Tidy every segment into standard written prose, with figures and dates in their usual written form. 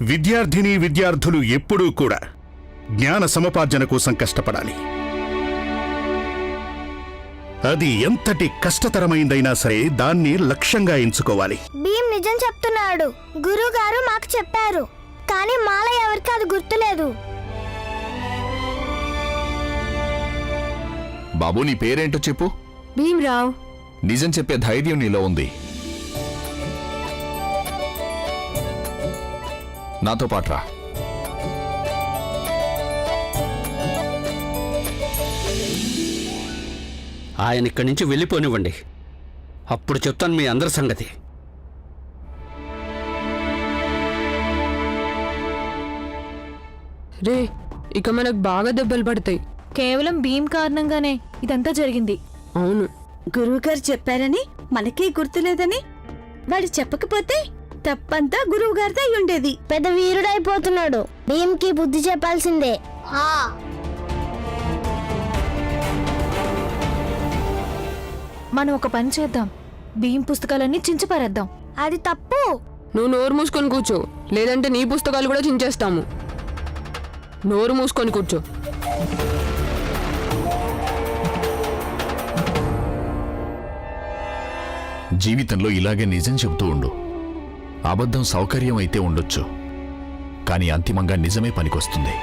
విద్యార్థినీ విద్యార్థులు ఎప్పుడూ కూడా జ్ఞాన సముపార్జన కోసం కష్టపడాలి. అది ఎంతటి కష్టతరమైందైనా సరే దాన్ని లక్ష్యంగా ఎంచుకోవాలి. భీమ్ నిజం చెప్తున్నాడు. గురువుగారు మాకు చెప్పారు, కానీ మాల ఎవరికి అది గుర్తులేదు. బాబు, నీ పేరేంటో చెప్పు. భీమ్రావ్. నిజం చెప్పే ధైర్యం నీలో ఉంది. నాతో పాటు రా. ఆయన ఇక్కడి నుంచి వెళ్ళిపోనివ్వండి, అప్పుడు చెప్తాను మీ అందరి సంగతి. రే, ఇక మనకు బాగా దెబ్బలు పడతాయి. కేవలం భీమ్ కారణంగానే ఇదంతా జరిగింది. అవును, గురువుగారు చెప్పారని మనకే గుర్తులేదని వాడు చెప్పకపోతే తప్పంతా గురువుగారిదే ఉండేది. పెద్ద వీరుడైపోతున్నాడు. భీమ్కి బుద్ధి చెప్పాల్సిందే. మనం ఒక పని చేద్దాం, భీమ్ పుస్తకాలన్నీ చించిపారేద్దాం. అది తప్పు. నువ్వు నోరు మూసుకొని కూర్చో, లేదంటే నీ పుస్తకాలు కూడా చించేస్తాము. నోరు మూసుకొని కూర్చో. జీవితంలో ఇలాగే నిజం చెబుతూ ఉండు. అబద్ధం సౌకర్యం అయితే ఉండొచ్చు, కానీ అంతిమంగా నిజమే పనికొస్తుంది.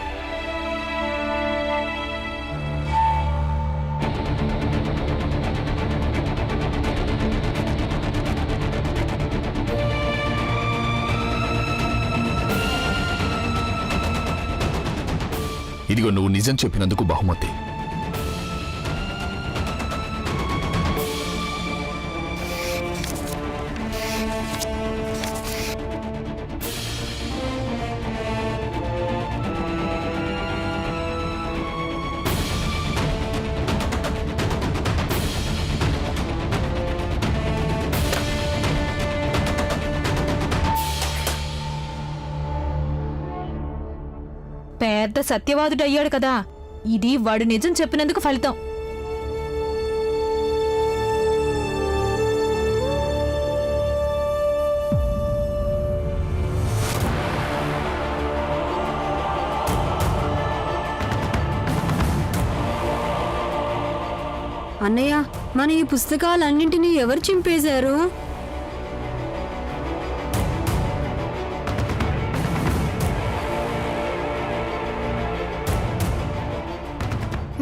ఇదిగో నువ్వు నిజం చెప్పినందుకు బహుమతి. పెద్ద సత్యవాదుడయ్యాడు కదా, ఇది వాడు నిజం చెప్పినందుకు ఫలితం. అన్నయ్య, మన ఈ పుస్తకాలన్నింటినీ ఎవరు చింపేశారు?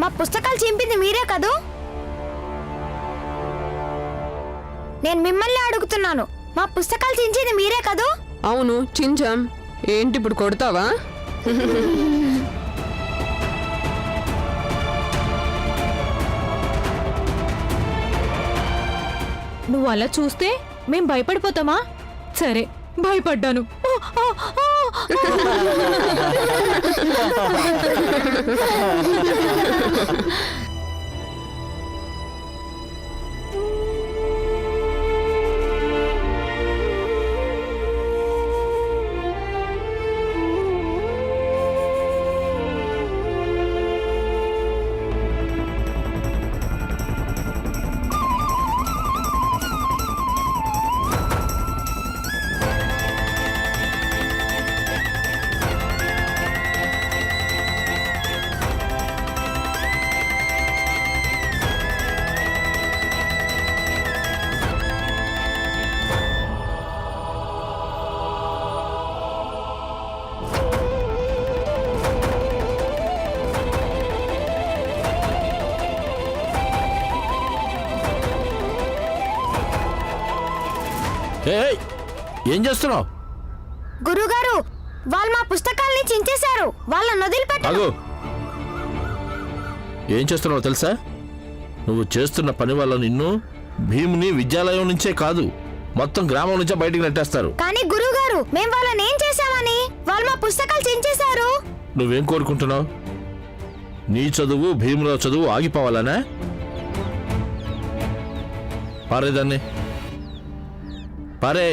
మా పుస్తకాలు చింపింది మీరే కదూ? నేను మిమ్మల్ని అడుగుతున్నాను, మా పుస్తకాలు చించింది మీరే కదూ? అవును, చించాం. ఏంటి ఇప్పుడు కొడతావా? నువ్వు అలా చూస్తే మేం భయపడిపోతామా? సరే, భయపడ్డాను. ఏం చేస్తున్నావు? గురుగారు, వాళ్ళు మా పుస్తకాల్ని చించేశారు. వాళ్ళని వదిలిపెట్టారు. ఏం చేస్తున్నావు తెలుసా? నువ్వు చేస్తున్న పని వల్ల నిన్ను, భీముని విద్యాలయం నుంచే కాదు మొత్తం గ్రామం నుంచే బయటికి నెట్టేస్తారు. కానీ గురుగారు, మేము వాళ్ళని ఏం చేశామని? వాళ్ళు మా పుస్తకాలు చించేశారు. నువ్వేం కోరుకుంటున్నావు? నీ చదువు, భీముల చదువు ఆగిపోవాలనే? పారేదాన్ని పారే.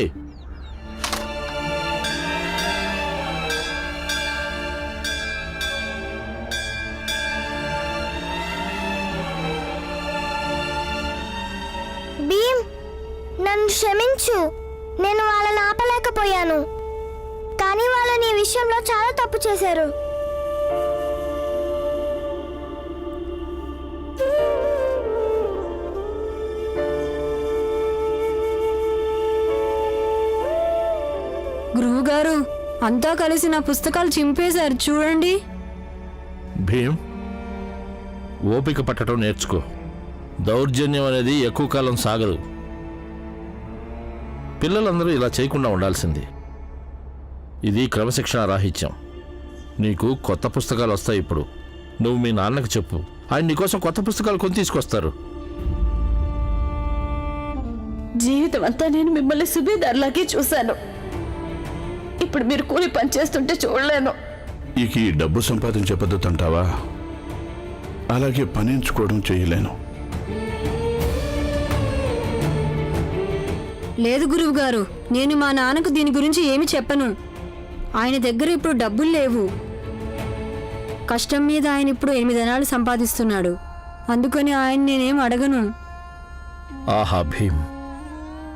భీమ్, నన్ను క్షమించు. నేను వాళ్ళని ఆపలేకపోయాను, కానీ వాళ్ళని విషయంలో చాలా తప్పు చేశారు. గురువుగారు అంతా కలిసి నా పుస్తకాలు చింపేశారు చూడండి. భీమ్, ఓపిక పట్టడం నేర్చుకో. దౌర్జన్యం అనేది ఎక్కువ కాలం సాగదు. పిల్లలందరూ ఇలా చేయకుండా ఉండాల్సింది. ఇది క్రమశిక్షణ రాహిత్యం. నీకు కొత్త పుస్తకాలు వస్తాయి. ఇప్పుడు నువ్వు మీ నాన్నకు చెప్పు, ఆయన నీకోసం కొత్త పుస్తకాలు కొని తీసుకొస్తారు. జీవితం అంతా నేను మిమ్మల్ని సుబేదార్లాగే చూశాను. ఇప్పుడు మీరు కూలి పని చేస్తుంటే చూడలేను. ఇక ఈ డబ్బు సంపాదించే పద్ధతి అంటావా? అలాగే పనించుకోవడం చేయలేను. లేదు గురువు గారు, నేను మా నాన్నకు దీని గురించి ఏమి చెప్పను. ఆయన దగ్గర ఇప్పుడు డబ్బులు లేవు. కష్టం మీద ఆయన ఇప్పుడు 8 అణాలు సంపాదిస్తున్నాడు. అందుకని ఆయన నేనేం అడగను. ఆహా భీమ్,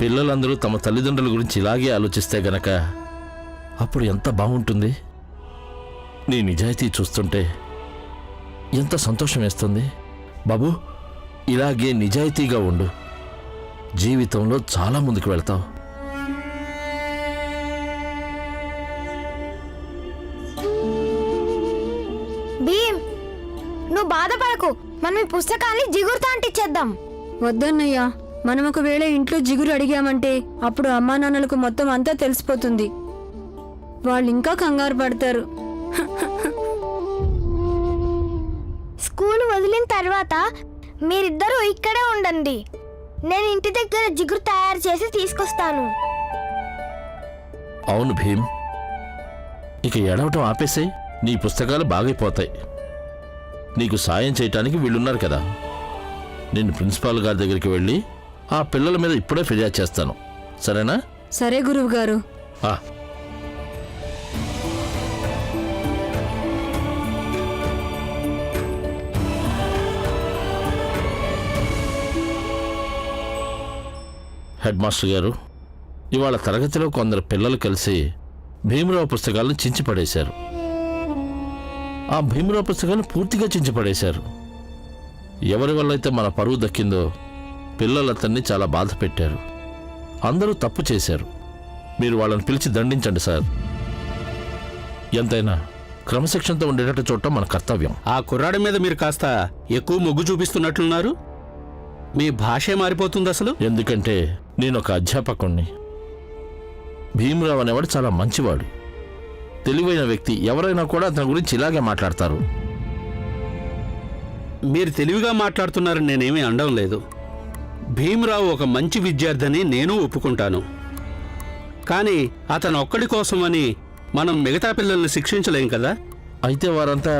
పిల్లలందరూ తమ తల్లిదండ్రుల గురించి ఇలాగే ఆలోచిస్తే గనక అప్పుడు ఎంత బాగుంటుంది. నీ నిజాయితీ చూస్తుంటే ఎంత సంతోషం వేస్తుంది. బాబు, ఇలాగే నిజాయితీగా ఉండు. జీవితంలో చాలా ముందుకు వెళ్తావు. భీమ్, నువ్వు బాధపడకు. మనం ఈ పుస్తకాన్ని జిగురుతో అంటించేద్దాం. వద్దన్నయ్యా, మనం ఒకవేళ ఇంట్లో జిగురు అడిగామంటే అప్పుడు అమ్మా నాన్నలకు మొత్తం అంతా తెలిసిపోతుంది. వాళ్ళు ఇంకా కంగారు పడతారు. స్కూల్ వదిలిన తర్వాత మీరిద్దరూ ఇక్కడే ఉండండి. నేను ఇంటి దగ్గర జిగురు తయారు చేసి తీసుకొస్తాను. అవును భీమ్, ఇక ఏడవటం ఆపేసే. నీ పుస్తకాలు బాగైపోతాయి. నీకు సాయం చేయటానికి వీళ్ళున్నారు కదా. నేను ప్రిన్సిపాల్ గారి దగ్గరికి వెళ్ళి ఆ పిల్లల మీద ఇప్పుడే ఫిర్యాదు చేస్తాను. సరేనా? సరే గురువు గారు. ఆ. హెడ్ మాస్టర్ గారు, ఇవాళ తరగతిలో కొందరు పిల్లలు కలిసి భీమరావు పుస్తకాలను చించిపడేశారు. ఆ భీమరావు పుస్తకాలను పూర్తిగా చించిపడేశారు. ఎవరి వల్ల అయితే మన పరువు దక్కిందో పిల్లలతన్ని చాలా బాధ పెట్టారు. అందరూ తప్పు చేశారు. మీరు వాళ్ళని పిలిచి దండించండి సార్. ఎంతైనా క్రమశిక్షణతో ఉండేటట్టు చూడటం మన కర్తవ్యం. ఆ కుర్రాడి మీద మీరు కాస్త ఎక్కువ మొగ్గు చూపిస్తున్నట్లున్నారు. మీ భాషే మారిపోతుంది అసలు. ఎందుకంటే నేను ఒక అధ్యాపకుణ్ణి. భీమరావు అనేవాడు చాలా మంచివాడు, తెలివైన వ్యక్తి. ఎవరైనా కూడా అతని గురించి ఇలాగే మాట్లాడతారు. మీరు తెలివిగా మాట్లాడుతున్నారని నేనేమీ అనడం లేదు. భీమరావు ఒక మంచి విద్యార్థిని నేను ఒప్పుకుంటాను. కానీ అతను ఒక్కడి కోసమని మనం మిగతా పిల్లల్ని శిక్షించలేం కదా. అయితే వారంతా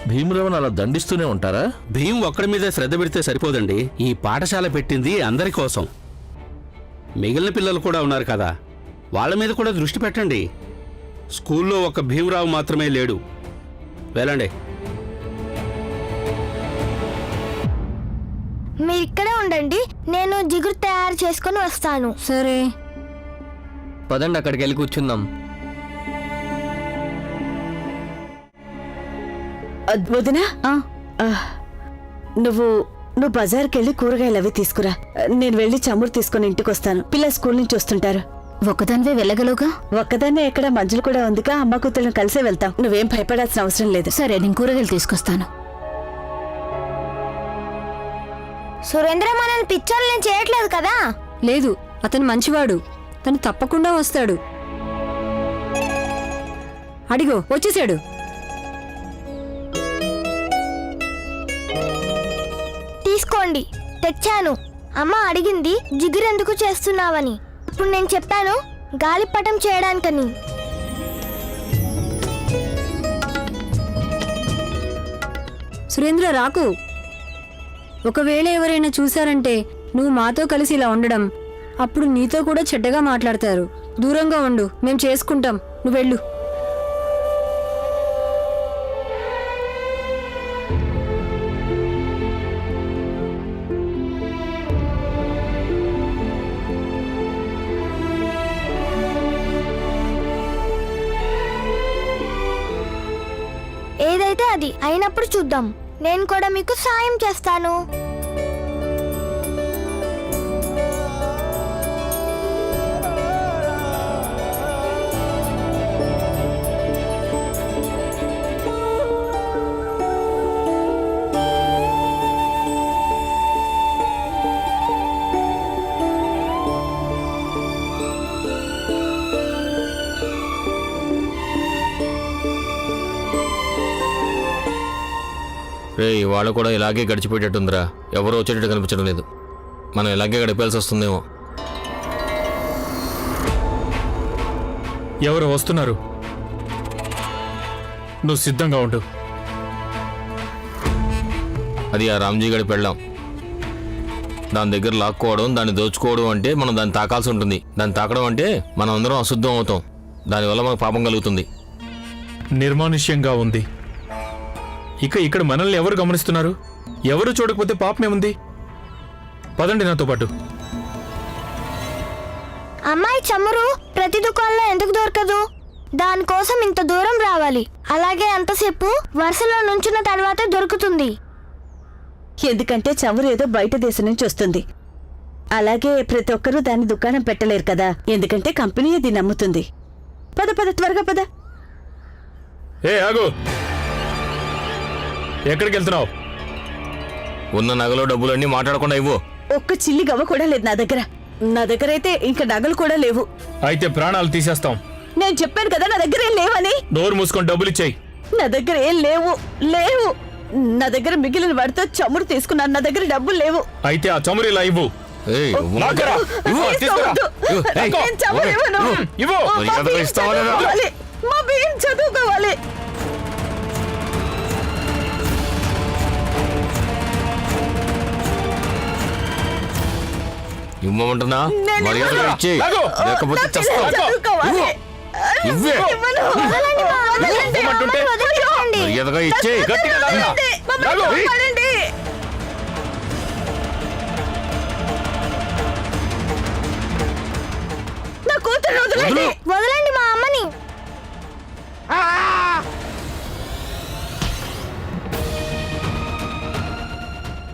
భీమరావుని అలా దండిస్తూనే ఉంటారా? భీమ్ ఒక్కడి మీద శ్రద్ధ పెడితే సరిపోదండి. ఈ పాఠశాల పెట్టింది అందరి కోసం. మిగిలిన పిల్లలు కూడా ఉన్నారు కదా, వాళ్ళ మీద కూడా దృష్టి పెట్టండి. స్కూల్లో ఒక భీమరావు మాత్రమే లేడు. వెళ్ళండి. మీరు ఇక్కడే ఉండండి. నేను జిగురు తయారు చేసుకొని వస్తాను. సరే పదండి, అక్కడికి వెళ్ళి కూర్చుందాం. వదినా, నువ్వు బజార్కి వెళ్ళి కూరగాయలు అవి తీసుకురా. నేను వెళ్ళి చమురు తీసుకుని ఇంటికి వస్తాను. పిల్లలు స్కూల్ నుంచి వస్తుంటారు. ఒక్కదానివే వెళ్ళగలవుగా? ఒక్కదాన్నే ఎక్కడ, మంజులు కూడా ఉందిగా. అమ్మ కూతుళ్ళని కలిసే వెళ్తాం. నువ్వేం భయపడాల్సిన అవసరం లేదు. సరే, నేను కూరగాయలు తీసుకొస్తాను. సురేంద్ర మనల్ని పిచ్చోళ్ళని చేయట్లేదు కదా? లేదు, అతను మంచివాడు. తను తప్పకుండా వస్తాడు. అడిగో వచ్చేసాడు. తీసుకోండి, తెచ్చాను. అమ్మ అడిగింది జిగురెందుకు చేస్తున్నావని. అప్పుడు నేను చెప్పాను గాలిపటం చేయడానికని. సురేంద్ర రాకు. ఒకవేళ ఎవరైనా చూశారంటే నువ్వు మాతో కలిసి ఇలా ఉండడం, అప్పుడు నీతో కూడా చెడ్డగా మాట్లాడతారు. దూరంగా ఉండు, మేం చేసుకుంటాం. నువ్వు వెళ్ళు. ఎప్పుడైతే అది అయినప్పుడు చూద్దాం. నేను కూడా మీకు సాయం చేస్తాను. రే వాళ్ళు కూడా ఇలాగే గడిచిపోయేటట్టుందిరా. ఎవరో వచ్చేటట్టు కనిపించడం లేదు. మనం ఇలాగే గడిపేయాల్సి వస్తుందేమో. ఎవరు వస్తున్నారు? నువ్వు సిద్ధంగా ఉండు. అది ఆ రామ్జీ గడి పెళ్ళాం. దాని దగ్గర లాక్కోవడం, దాన్ని దోచుకోవడం అంటే మనం దాన్ని తాకాల్సి ఉంటుంది. దాన్ని తాకడం అంటే మనం అందరం అశుద్ధం అవుతాం. దానివల్ల మనకు పాపం కలుగుతుంది. నిర్మానుష్యంగా ఉంది. ఇక ఇక్కడ మనల్ని ఎవరు గమనిస్తున్నారు? ఎవరు చూడకపోతే పాపమేముంది? పదండి నాతో పాటు. అమ్మాయి చమురు ప్రతి దుకాణంలో ఎందుకు దొరకదు? దానికోసం ఇంత దూరం రావాలి. అలాగే అంతసేపు వరుసలో నుంచున్న తర్వాత దొరుకుతుంది. ఎందుకంటే చమురు ఏదో బయట దేశం నుంచి వస్తుంది. అలాగే ప్రతి ఒక్కరూ దాన్ని దుకాణం పెట్టలేరు కదా, ఎందుకంటే కంపెనీ దీన్ని అమ్ముతుంది. పద పద, త్వరగా పద. ఏ ఆగు, ఎక్కడికి వెళ్తున్నావు? ఉన్న నగలు డబ్బులన్నీ మాట్లాడకుండా ఇవ్వు. ఒక్క చిల్లి గవ్వ కూడా లేదు నా దగ్గర అయితే ఇంకా నగలు కూడా లేవు. అయితే ప్రాణాలు తీసేస్తాం. నేను చెప్పాను కదా నా దగ్గర ఏం లేవని. నోరు మూసుకొని డబ్బులు ఇచ్చేయి. నా దగ్గర ఏం లేవు. నా దగ్గర మిగిలిన వాడితో చమురు తీసుకున్నాను. నా దగ్గర డబ్బులు లేవు. అయితే ఆ చమురు ఇలా ఇవ్వు. ఏయ్, ఇవ్వు. లాక్కరా. ఇవ్వు, తీసుకురా. నేను చమురు ఇవ్వను. ఇవ్వు. మా బియ్యం చదువుకోవాలి. మా బియ్యం చదువుకోవాలి. ఇవ్వమంటున్నా? నేను మర్యాదగా ఇవ్వను. ఇచ్చేయ్. లాగు. లేకపోతే నా చస్తావు. పిల్లలు చదువుకోవాలి. ఇవ్వే. ఇవ్వను. వదలండి మా, వదలండి. ఇవ్వమంటుంటే? అమ్మాయిని వదిలిపెట్టండి. మర్యాదగా ఇచ్చేయ్. గట్టిగా లాగు. వదలండి. మమ్మల్ని లాగు. కాపాడండి. నా కూతురు వదలండి. వదలండి మా అమ్మని.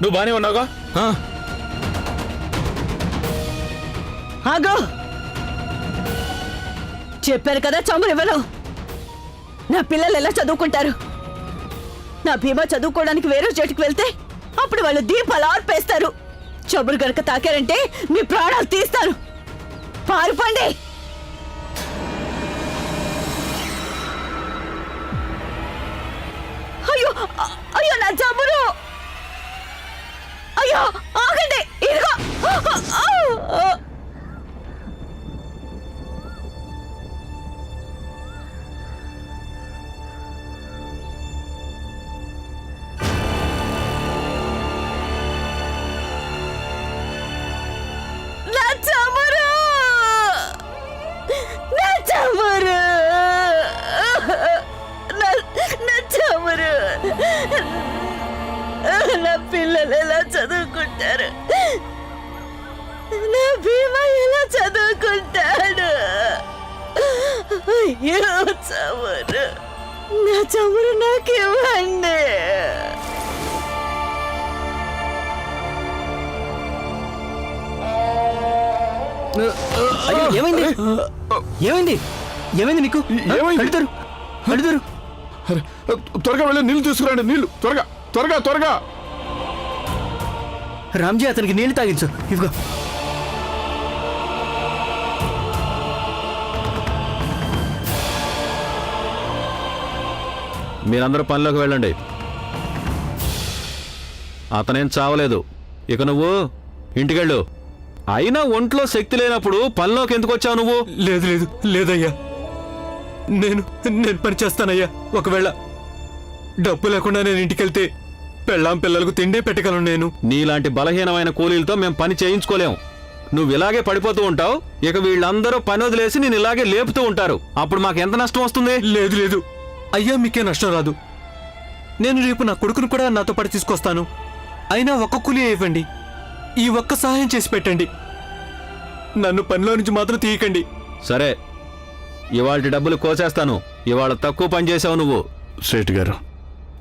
నువ్వు బానే ఉన్నావుగా? ఆ, ఆగు. చెప్పారు కదా చమురు ఇవ్వను. నా పిల్లలు ఎలా చదువుకుంటారు? నా భీమా చదువుకోవడానికి వేరే చోటుకి వెళ్తే అప్పుడు వాళ్ళు దీపాలు ఆర్పేస్తారు. చమురు గనక తాకారంటే మీ ప్రాణాలు తీస్తారు. పారిపోండి. అయ్యో అయ్యో, నా చమురు. అయ్యో ఆగండి. ఇదిగో. నా చమురు. నా చమురు. నా చమురు. నా పిల్లలు ఎలా చదువుకుంటారు? నా భీమా ఎలా చదువుకుంటాడు? అయ్యో చమురు. నా చమురు నాకు ఇవ్వండి. అయ్యో, ఏమైంది? ఏమైంది? ఏమైంది నీకు? ఏమైంది? కడుతారు కడుతారు. అరే, త్వరగా వెళ్ళి నీళ్లు తీసుకురండి. నీళ్లు త్వరగా త్వరగా త్వరగా. రామ్జీ, అతనికి నీళ్లు తాగించు. ఇదిగో. మీరందరూ పనిలోకి వెళ్ళండి. అతనేం చావలేదు. ఇక నువ్వు ఇంటికెళ్ళు. అయినా ఒంట్లో శక్తి లేనప్పుడు పనిలోకి ఎందుకు వచ్చావు నువ్వు? లేదు లేదు లేదయ్యా, నేను పని చేస్తానయ్యా. ఒకవేళ డబ్బు లేకుండా నేను ఇంటికెళ్తే పెళ్ళాం పిల్లలకు తిండే పెట్టగలను నేను. నీలాంటి బలహీనమైన కూలీలతో మేం పని చేయించుకోలేం. నువ్వు ఇలాగే పడిపోతూ ఉంటావు. ఇక వీళ్ళందరూ పని వదిలేసి నేను ఇలాగే లేపుతూ ఉంటారు. అప్పుడు మాకు ఎంత నష్టం వస్తుంది? లేదు లేదు అయ్యా, మీకే నష్టం రాదు. నేను రేపు నా కొడుకును కూడా నాతో పాటు తీసుకొస్తాను. అయినా ఒక్క కూలీ ఇవ్వండి. ఈ ఒక్క సహాయం చేసి పెట్టండి. నన్ను పనిలో నుంచి మాత్రం తీయకండి. సరే, ఇవాళ డబ్బులు కోసేస్తాను. ఇవాళ తక్కువ పని చేసావు నువ్వు. సేటు గారు,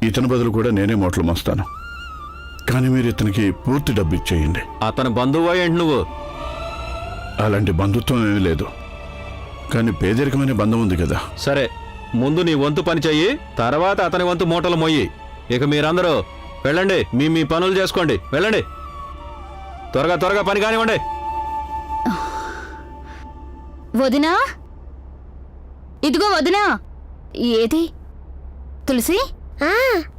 ఇతని బదులు కూడా నేనే మూటలు మోస్తాను. కానీ మీరు ఇతనికి పూర్తి డబ్బు ఇచ్చేయండి. అతని బంధువు ఏంటి నువ్వు? అలాంటి బంధుత్వం ఏమీ లేదు, కానీ పేదరికమైన బంధం ఉంది కదా. సరే, ముందు నీ వంతు పని చెయ్యి, తర్వాత అతని వంతు మూటలు మొయ్యి. ఇక మీరందరూ వెళ్ళండి, మీ పనులు చేసుకోండి. వెళ్ళండి, త్వరగా త్వరగా పని కానివ్వండి. వదినా, ఇదిగో వదినా. ఏది తులసి,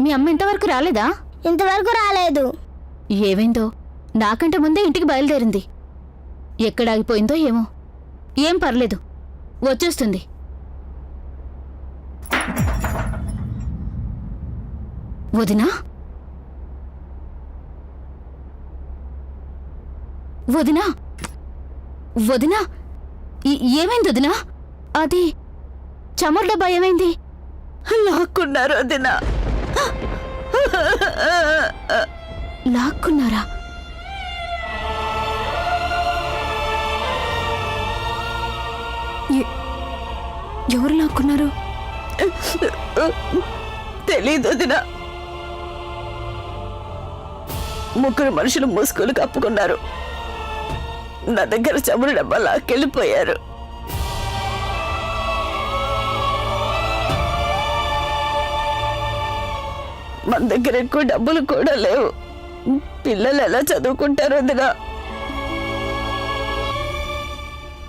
మీ అమ్మ ఇంతవరకు రాలేదా? ఇంతవరకు రాలేదు. ఏమైందో, నాకంటే ముందే ఇంటికి బయలుదేరింది. ఎక్కడ ఆగిపోయిందో ఏమో. ఏం పర్లేదు, వచ్చేస్తుంది. వదినా, వదినా, వదినా, ఏమైంది వదినా? అది చమురు డబ్బా ఏమైంది? లాక్కున్నారు వదినా. లాక్కున్నారా? ఎవరు లాక్కున్నారు? తెలీదు వదినా. ముగ్గురు మనుషులు ముసుగులు కప్పుకున్నారు. నా దగ్గర చమురు డబ్బా లాక్కెళ్ళిపోయారు. మన దగ్గర ఎక్కువ డబ్బులు కూడా లేవు. పిల్లలు ఎలా చదువుకుంటారు వదినా?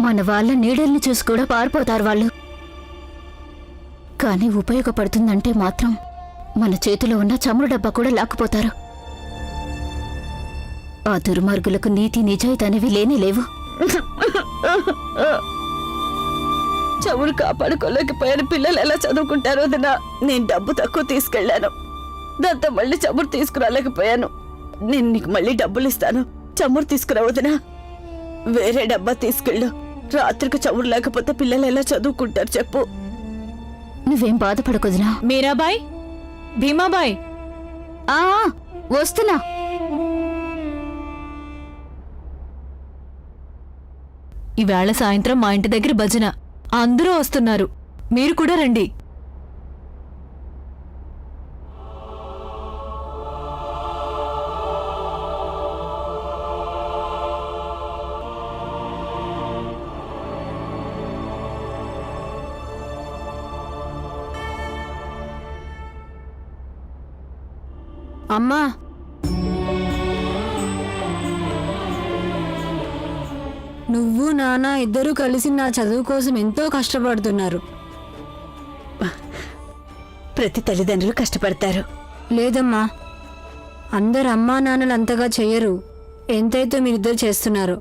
మన వాళ్ళ నీడల్ని చూసి కూడా పారిపోతారు వాళ్ళు. కానీ ఉపయోగపడుతుందంటే మాత్రం మన చేతిలో ఉన్న చమురు డబ్బా కూడా లాక్కుపోతారు. ఆ దుర్మార్గులకు నీతి నిజాయితీ అనేవి లేనే లేవు. చమురు కాపాడుకోలేకపోయాను. పిల్లలు ఎలా చదువుకుంటారో వదినా? నేను డబ్బు తక్కువ తీసుకెళ్లాను, దాంతో మళ్ళీ చమురు తీసుకురాలేకపోయాను. నేను నీకు మళ్ళీ డబ్బులు ఇస్తాను, చమురు తీసుకురా వదినా. వేరే డబ్బా తీసుకెళ్ళు. రాత్రికి చమురు లేకపోతే పిల్లలు ఎలా చదువుకుంటారు చెప్పు. నువ్వేం బాధపడకొదినా. మీరాబాయ్, భీమాబాయ్, వస్తున్నా. ఈవేళ సాయంత్రం మా ఇంటి దగ్గర భజన, అందరూ వస్తున్నారు, మీరు కూడా రండి. అమ్మా, నువ్వు నాన్న ఇద్దరూ కలిసి నా చదువు కోసం ఎంతో కష్టపడుతున్నారు. ప్రతి తల్లిదండ్రులు కష్టపడతారు. లేదమ్మా, అందరు అమ్మా నాన్నలు అంతగా చెయ్యరు ఎంతైతే మీరిద్దరు చేస్తున్నారు.